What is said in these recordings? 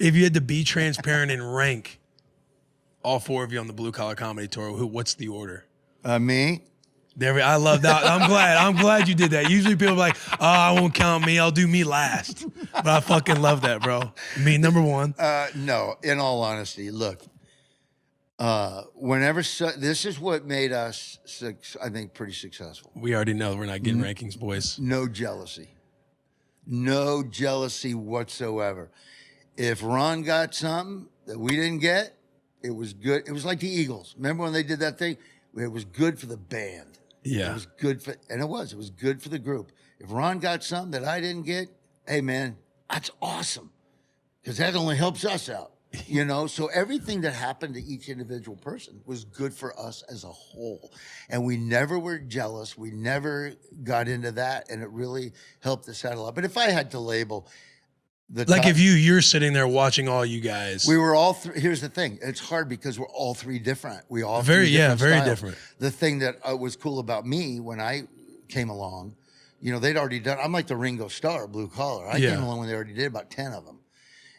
If you had to be transparent and rank all four of you on the Blue Collar Comedy Tour, what's the order? Me? I love that. I'm glad you did that. Usually people are like, oh, I won't count me. I'll do me last. But I fucking love that, bro. Me, number one. No, in all honesty, look, this is what made us, I think, pretty successful. We already know we're not getting rankings, boys. No jealousy. No jealousy whatsoever. If Ron got something that we didn't get, it was good. It was like the Eagles. Remember when they did that thing? It was good for the band. Yeah. It was good for, and it was good for the group. If Ron got something that I didn't get, hey man, that's awesome. Because that only helps us out, you know? So everything that happened to each individual person was good for us as a whole. And we never were jealous. We never got into that. And it really helped us out a lot. But if I had to label if you're sitting there watching all you guys. We were all here's the thing. It's hard because we're all three different. We all very styles. different. The thing that was cool about me when I came along, you know, they'd already done, I'm like the Ringo Starr, Blue Collar. I came along when they already did about 10 of them.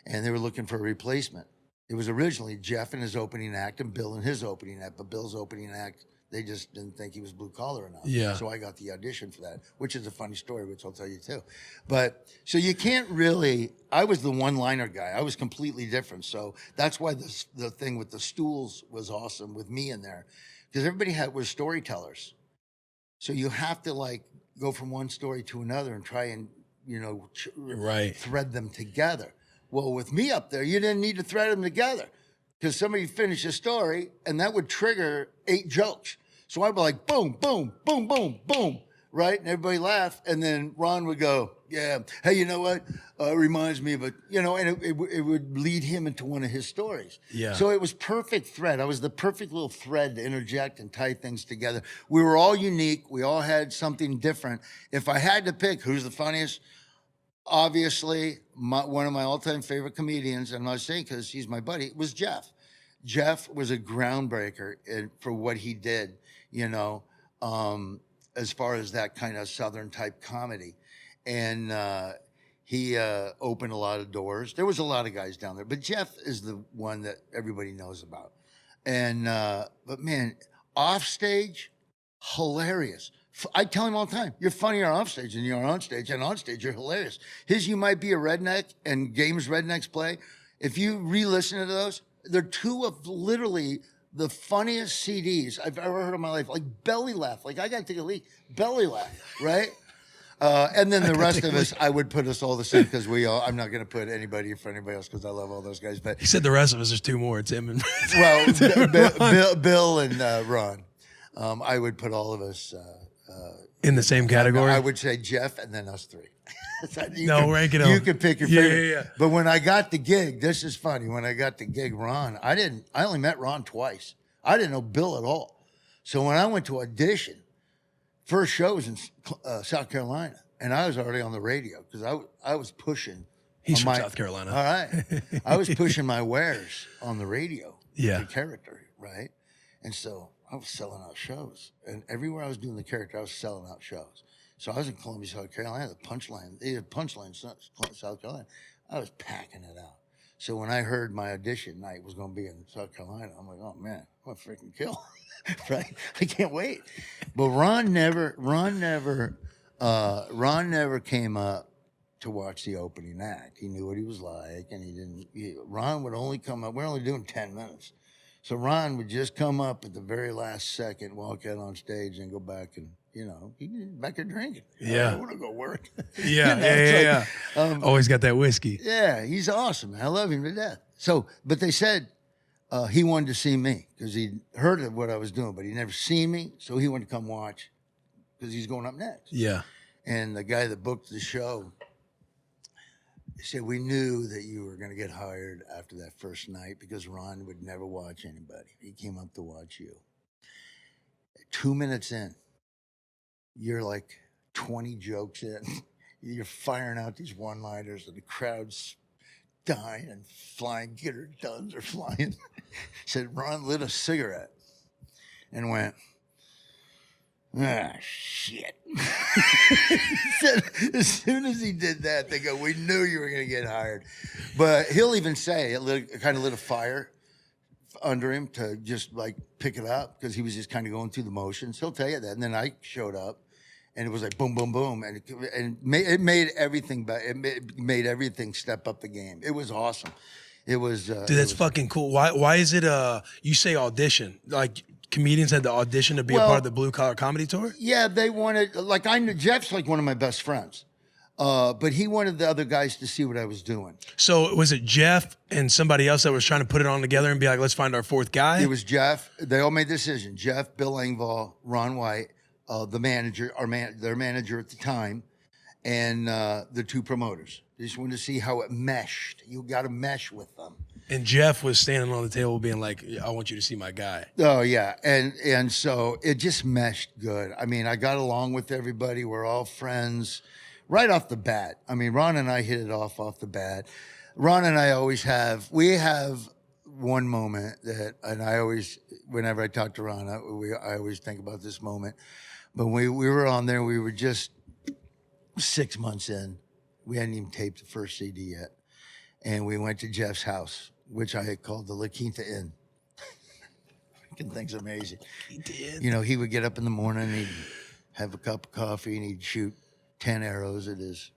And they were looking for a replacement. It was originally Jeff and his opening act and Bill and his opening act, but Bill's opening act, they just didn't think he was blue collar enough. Yeah. So I got the audition for that, which is a funny story, which I'll tell you too. But so you can't really, I was the one-liner guy. I was completely different. So that's why the thing with the stools was awesome with me in there, because everybody was storytellers. So you have to like go from one story to another and try and, you know, thread them together. Well, with me up there, you didn't need to thread them together because somebody finished a story and that would trigger 8 jokes. So I'd be like, boom, boom, boom, boom, boom, right? And everybody laughed. And then Ron would go, yeah, hey, you know what? Reminds me of it, you know, and it would lead him into one of his stories. Yeah. So it was perfect thread. I was the perfect little thread to interject and tie things together. We were all unique. We all had something different. If I had to pick who's the funniest, obviously, one of my all-time favorite comedians, and I'm not saying because he's my buddy, was Jeff. Jeff was a groundbreaker for what he did, you know, as far as that kind of Southern type comedy. And he opened a lot of doors. There was a lot of guys down there, but Jeff is the one that everybody knows about. And, but man, off stage, hilarious. I tell him all the time, you're funnier off stage than you are on stage, and on stage you're hilarious. You might be a redneck, and games rednecks play. If you re-listen to those, they're two of literally the funniest CDs I've ever heard in my life. Like belly laugh, like I got to take a leak, belly laugh, right? And then the rest of us, I would put us all the same because I'm not going to put anybody in front of anybody else because I love all those guys. But he said the rest of us, there's 2 more. It's him and Bill and Ron. I would put all of us in the same category. I would say Jeff and then us 3. Rank it up. You could pick your favorite. Yeah. But when I got the gig, this is funny. When I got the gig, Ron, I only met Ron twice. I didn't know Bill at all. So when I went to audition, first show was in South Carolina, and I was already on the radio because I was pushing. He's from South Carolina. All right. I was pushing my wares on the radio. Yeah. The character, right? And so I was selling out shows. And everywhere I was doing the character, I was selling out shows. So I was in Columbia, South Carolina, the Punchline. They had Punchline, South Carolina. I was packing it out. So when I heard my audition night was going to be in South Carolina, I'm like, oh man, I'm going to freaking kill. Right? I can't wait. But Ron never came up to watch the opening act. He knew what he was like, and Ron would only come up. We're only doing 10 minutes. So Ron would just come up at the very last second, walk out on stage, and go back and, you know, back to drinking. Yeah. I want to go work. Yeah, always got that whiskey. Yeah, he's awesome. I love him to death. So, but they said he wanted to see me because he'd heard of what I was doing, but he'd never seen me. So he wanted to come watch because he's going up next. Yeah. And the guy that booked the show, he said, we knew that you were going to get hired after that first night because Ron would never watch anybody. He came up to watch you. 2 minutes in, you're like 20 jokes in. You're firing out these one-liners and the crowd's dying and flying. Getter guns are flying. Said Ron lit a cigarette and went, Ah, shit. He said, as soon as he did that, they go, we knew you were going to get hired. But he'll even say it kind of lit a fire under him to just like pick it up because he was just kind of going through the motions. He'll tell you that. And then I showed up and it was like boom, boom, boom. And it made everything better. It made everything step up the game. It was awesome. It was. Dude, that's fucking cool. Why is it, you say audition? Like, comedians had to audition to be a part of the Blue Collar Comedy Tour? Yeah, they wanted, like, I knew Jeff's like one of my best friends. But he wanted the other guys to see what I was doing. So was it Jeff and somebody else that was trying to put it on together and be like, let's find our fourth guy? It was Jeff. They all made the decision. Jeff, Bill Engvall, Ron White, the manager, their manager at the time, and the two promoters. They just wanted to see how it meshed. You got to mesh with them. And Jeff was standing on the table being like, I want you to see my guy. Oh, yeah. And so it just meshed good. I mean, I got along with everybody. We're all friends right off the bat. I mean, Ron and I hit it off the bat. Ron and I we have one moment that, and I always, whenever I talk to Ron, I always think about this moment. But we were on there, we were just 6 months in. We hadn't even taped the first CD yet. And we went to Jeff's house, which I had called the La Quinta Inn. Fucking thing's amazing. He did. You know, he would get up in the morning and he'd have a cup of coffee and he'd shoot 10 arrows at his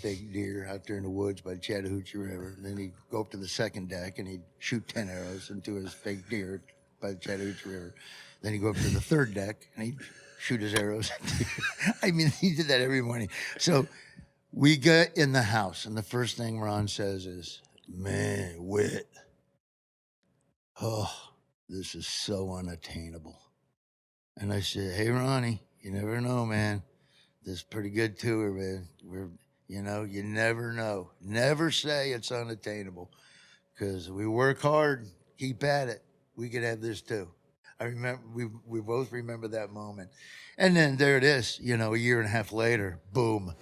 big deer out there in the woods by the Chattahoochee River. And then he'd go up to the second deck and he'd shoot 10 arrows into his big deer by the Chattahoochee River. Then he'd go up to the third deck and he'd shoot his arrows. I mean, he did that every morning. So we get in the house, and the first thing Ron says is, man, Whit, oh, this is so unattainable. And I said, hey, Ronnie, you never know, man. This is pretty good tour, man. You never know. Never say it's unattainable, because we work hard, keep at it. We could have this too. I remember, we both remember that moment. And then there it is, a year and a half later, boom.